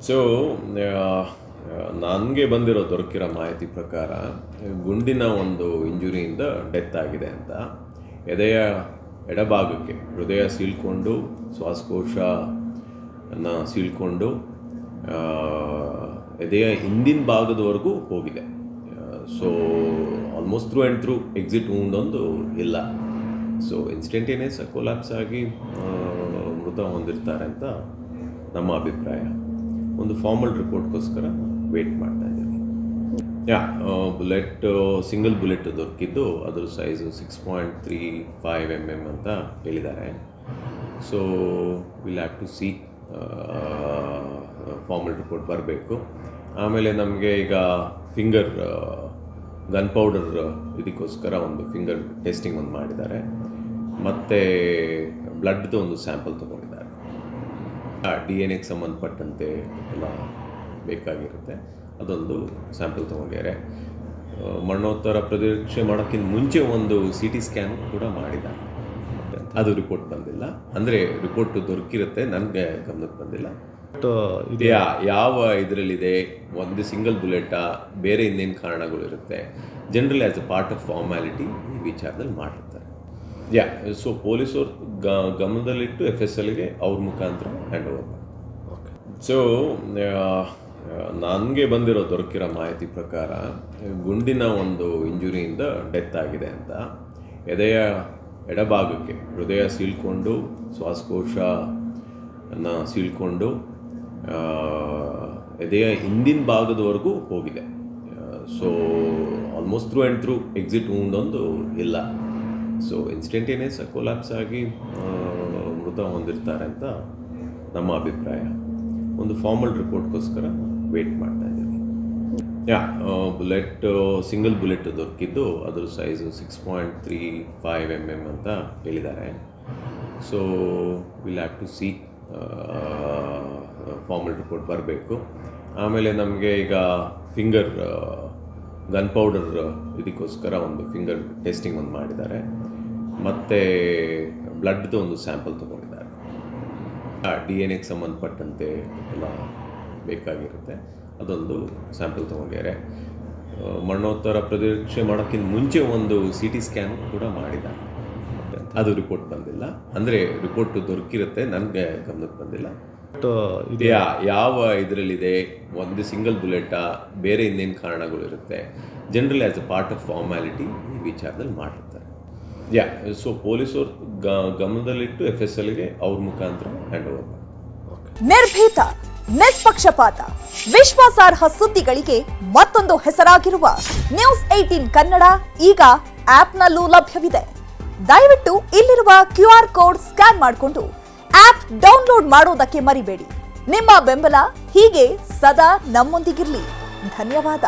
So ನನಗೆ ದೊರಕಿರೋ ಮಾಹಿತಿ ಪ್ರಕಾರ ಗುಂಡಿನ ಒಂದು ಇಂಜುರಿಯಿಂದ ಡೆತ್ ಆಗಿದೆ ಅಂತ. ಎದೆಯ ಎಡಭಾಗಕ್ಕೆ ಹೃದಯ ಸೀಳ್ಕೊಂಡು ಶ್ವಾಸಕೋಶನ ಸೀಳ್ಕೊಂಡು ಎದೆಯ ಹಿಂದಿನ ಭಾಗದವರೆಗೂ ಹೋಗಿದೆ. So almost through and through exit wound ಒಂದು ಇಲ್ಲ. ಸೊ ಇನ್ಸ್ಟಂಟೇನಿಯಸ್ ಕೊಲ್ಯಾಪ್ಸ್ ಆಗಿ ಮೃತ ಹೊಂದಿರ್ತಾರೆ ಅಂತ ನಮ್ಮ ಅಭಿಪ್ರಾಯ. ಒಂದು ಫಾರ್ಮಲ್ ರಿಪೋರ್ಟ್ಗೋಸ್ಕರ ವೇಟ್ ಮಾಡ್ತಾ ಇದ್ದೀವಿ. ಬುಲೆಟ್ ಸಿಂಗಲ್ ಬುಲೆಟ್ ದೊರಕಿದ್ದು ಅದರ ಸೈಜು 6.35 mm ಅಂತ ಹೇಳಿದ್ದಾರೆ. So will have to see, formal report ಬರಬೇಕು. ಆಮೇಲೆ ನಮಗೆ ಈಗ ಫಿಂಗರ್ ಗನ್ ಪೌಡರ್ ಇದಕ್ಕೋಸ್ಕರ ಒಂದು ಫಿಂಗರ್ ಟೆಸ್ಟಿಂಗ್ ಒಂದು ಮಾಡಿದ್ದಾರೆ. ಮತ್ತು ಬ್ಲಡ್ದು ಒಂದು ಸ್ಯಾಂಪಲ್ ತೊಗೊಂಡಿದ್ದಾರೆ. DNA ಸಂಬಂಧಪಟ್ಟಂತೆ ಎಲ್ಲ ಬೇಕಾಗಿರುತ್ತೆ, ಅದೊಂದು ಸ್ಯಾಂಪಲ್ ತೊಗೊಂಡಿದ್ದಾರೆ. ಮರಣೋತ್ತರ ಪರೀಕ್ಷೆ ಮಾಡೋಕ್ಕಿಂತ ಮುಂಚೆ ಒಂದು CT ಸ್ಕ್ಯಾನ್ ಕೂಡ ಮಾಡಿದ್ದಾರೆ. ಅದು ರಿಪೋರ್ಟ್ ಬಂದಿಲ್ಲ, ಅಂದರೆ ರಿಪೋರ್ಟ್ ದೊರಕಿರುತ್ತೆ, ನನಗೆ ಗಮನಕ್ಕೆ ಬಂದಿಲ್ಲ. ಯಾವ ಇದರಲ್ಲಿದೆ, ಒಂದು ಸಿಂಗಲ್ ಬುಲೆಟಾ, ಬೇರೆ ಇನ್ನೇನು ಕಾರಣಗಳು ಇರುತ್ತೆ, generally as a part of formality ಈ ವಿಚಾರದಲ್ಲಿ ಮಾಡಿರ್ತಾರೆ. ಸೊ ಪೊಲೀಸವ್ರು ಗಮನದಲ್ಲಿಟ್ಟು FSLಗೆ ಅವ್ರ ಮುಖಾಂತರ ಹ್ಯಾಂಡ್ ಓವರ್ ಮಾಡಿ. ಸೊ ನನಗೆ ದೊರಕಿರೋ ಮಾಹಿತಿ ಪ್ರಕಾರ ಗುಂಡಿನ ಒಂದು ಇಂಜುರಿಯಿಂದ ಡೆತ್ ಆಗಿದೆ ಅಂತ. ಎದೆಯ ಎಡಭಾಗಕ್ಕೆ ಹೃದಯ ಸೀಳ್ಕೊಂಡು ಶ್ವಾಸಕೋಶನ ಸೀಳ್ಕೊಂಡು ಎದೆಯ ಹಿಂದಿನ ಭಾಗದವರೆಗೂ ಹೋಗಿದೆ. So almost through and through exit wound ಒಂದು ಇಲ್ಲ. ಸೊ ಇನ್ಸ್ಟಂಟೇನಿಯಸ್ ಕೊಲ್ಯಾಪ್ಸ್ ಆಗಿ ಮೃತ ಹೊಂದಿರ್ತಾರೆ ಅಂತ ನಮ್ಮ ಅಭಿಪ್ರಾಯ. ಒಂದು ಫಾರ್ಮಲ್ ರಿಪೋರ್ಟ್ಗೋಸ್ಕರ ವೇಟ್ ಮಾಡ್ತಾ ಇದ್ದೀವಿ. ಬುಲೆಟ್ ಸಿಂಗಲ್ ಬುಲೆಟ್ ದೊರಕಿದ್ದು ಅದರ ಸೈಜು 6.35 mm ಅಂತ ಹೇಳಿದ್ದಾರೆ. So will have to see, formal report ಬರಬೇಕು. ಆಮೇಲೆ ನಮಗೆ ಈಗ ಫಿಂಗರ್ ಗನ್ ಪೌಡರ್ ಇದಕ್ಕೋಸ್ಕರ ಒಂದು ಫಿಂಗರ್ ಟೆಸ್ಟಿಂಗ್ ಒಂದು ಮಾಡಿದ್ದಾರೆ. ಮತ್ತು ಬ್ಲಡ್ದು ಒಂದು ಸ್ಯಾಂಪಲ್ ತೊಗೊಂಡಿದ್ದಾರೆ. DNA ಸಂಬಂಧಪಟ್ಟಂತೆ ಎಲ್ಲ ಬೇಕಾಗಿರುತ್ತೆ, ಅದೊಂದು ಸ್ಯಾಂಪಲ್ ತೊಗೊಂಡಿದ್ದಾರೆ. ಮರಣೋತ್ತರ ಪರೀಕ್ಷೆ ಮಾಡೋಕ್ಕಿಂತ ಮುಂಚೆ ಒಂದು CT ಸ್ಕ್ಯಾನ್ ಕೂಡ ಮಾಡಿದ್ದಾರೆ. ಅದು ರಿಪೋರ್ಟ್ ಬಂದಿಲ್ಲ, ಅಂದರೆ ರಿಪೋರ್ಟ್ ದೊರಕಿರುತ್ತೆ, ನನಗೆ ಗಮನಕ್ಕೆ ಬಂದಿಲ್ಲ. ಯಾವ ಇದರಲ್ಲಿದೆ, ಒಂದು ಸಿಂಗಲ್ ಬುಲೆಟಾ, ಬೇರೆ ಇನ್ನೇನು ಕಾರಣಗಳು ಇರುತ್ತೆ, generally as a part of formality ಈ ವಿಚಾರದಲ್ಲಿ ಮಾಡಿರ್ತಾರೆ. ಸೊ ಪೊಲೀಸವ್ರು ಗಮನದಲ್ಲಿಟ್ಟು FSLಗೆ ಅವ್ರ ಮುಖಾಂತರ ಹ್ಯಾಂಡ್ ಓವರ್ ಮಾಡಿ. ನಿರ್ಭೀತ, ನಿಷ್ಪಕ್ಷಪಾತ, ವಿಶ್ವಾಸಾರ್ಹ ಸುದ್ದಿಗಳಿಗೆ ಮತ್ತೊಂದು ಹೆಸರಾಗಿರುವ ನ್ಯೂಸ್ 18 ಕನ್ನಡ ಈಗ ಆಪ್ನಲ್ಲೂ ಲಭ್ಯವಿದೆ. ದಯವಿಟ್ಟು ಇಲ್ಲಿರುವ QR ಕೋಡ್ ಸ್ಕ್ಯಾನ್ ಮಾಡಿಕೊಂಡು ಆಪ್ ಡೌನ್ಲೋಡ್ ಮಾಡೋದಕ್ಕೆ ಮರಿಬೇಡಿ. ನಿಮ್ಮ ಬೆಂಬಲ ಹೀಗೆ ಸದಾ ನಮ್ಮೊಂದಿಗಿರಲಿ. ಧನ್ಯವಾದ.